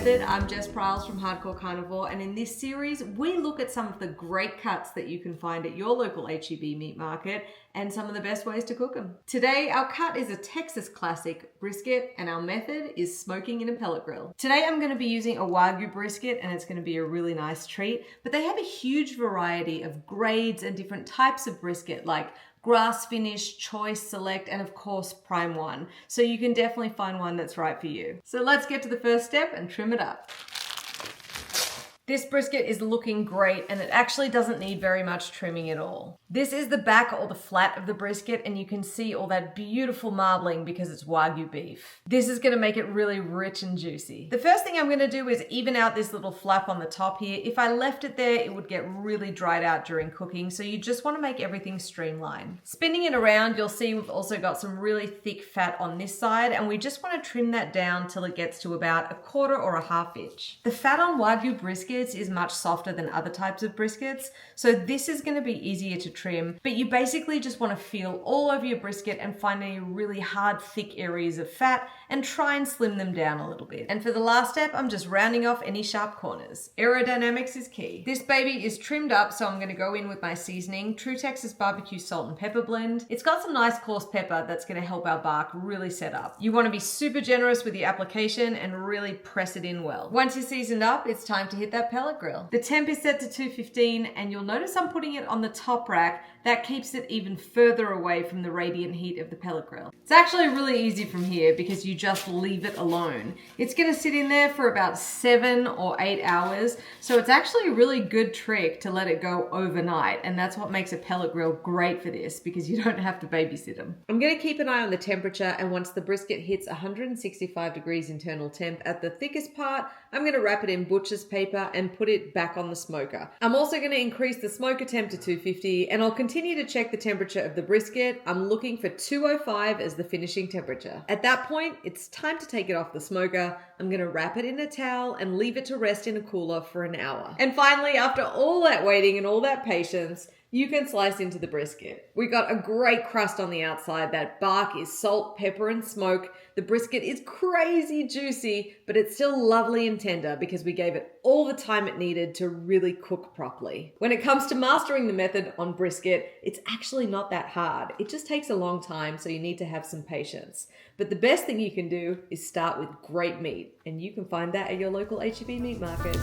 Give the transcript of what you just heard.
Method. I'm Jess Pryles from Hardcore Carnivore, and in this series, we look at some of the great cuts that you can find at your local H-E-B meat market and some of the best ways to cook them. Today, our cut is a Texas classic brisket, and our method is smoking in a pellet grill. Today, I'm going to be using a Wagyu brisket, and it's going to be a really nice treat, but they have a huge variety of grades and different types of brisket, like grass finish, choice, select, and of course prime one. So you can definitely find one that's right for you. So let's get to the first step and trim it up. This brisket is looking great, and it actually doesn't need very much trimming at all. This is the back or the flat of the brisket, and you can see all that beautiful marbling because it's Wagyu beef. This is gonna make it really rich and juicy. The first thing I'm gonna do is even out this little flap on the top here. If I left it there, it would get really dried out during cooking, so you just wanna make everything streamlined. Spinning it around, you'll see we've also got some really thick fat on this side, and we just wanna trim that down till it gets to about 1/4 or 1/2 inch. The fat on Wagyu brisket is much softer than other types of briskets, so this is going to be easier to trim, but you basically just want to feel all over your brisket and find any really hard, thick areas of fat and try and slim them down a little bit. And for the last step, I'm just rounding off any sharp corners. Aerodynamics is key. This baby is trimmed up, so I'm going to go in with my seasoning, True Texas Barbecue Salt and Pepper Blend. It's got some nice coarse pepper that's going to help our bark really set up. You want to be super generous with your application and really press it in well. Once you're seasoned up, it's time to hit that pellet grill. The temp is set to 215, and you'll notice I'm putting it on the top rack. That keeps it even further away from the radiant heat of the pellet grill. It's actually really easy from here because you just leave it alone. It's gonna sit in there for about 7 or 8 hours, so it's actually a really good trick to let it go overnight, and that's what makes a pellet grill great for this because you don't have to babysit them. I'm gonna keep an eye on the temperature, and once the brisket hits 165 degrees internal temp at the thickest part, I'm gonna wrap it in butcher's paper and put it back on the smoker. I'm also gonna increase the smoker temp to 250, and I'll continue to check the temperature of the brisket. I'm looking for 205 as the finishing temperature. At that point, it's time to take it off the smoker. I'm gonna wrap it in a towel and leave it to rest in a cooler for an hour. And finally, after all that waiting and all that patience, you can slice into the brisket. We got a great crust on the outside. That bark is salt, pepper, and smoke. The brisket is crazy juicy, but it's still lovely and tender because we gave it all the time it needed to really cook properly. When it comes to mastering the method on brisket, it's actually not that hard. It just takes a long time, so you need to have some patience. But the best thing you can do is start with great meat, and you can find that at your local H-E-B meat market.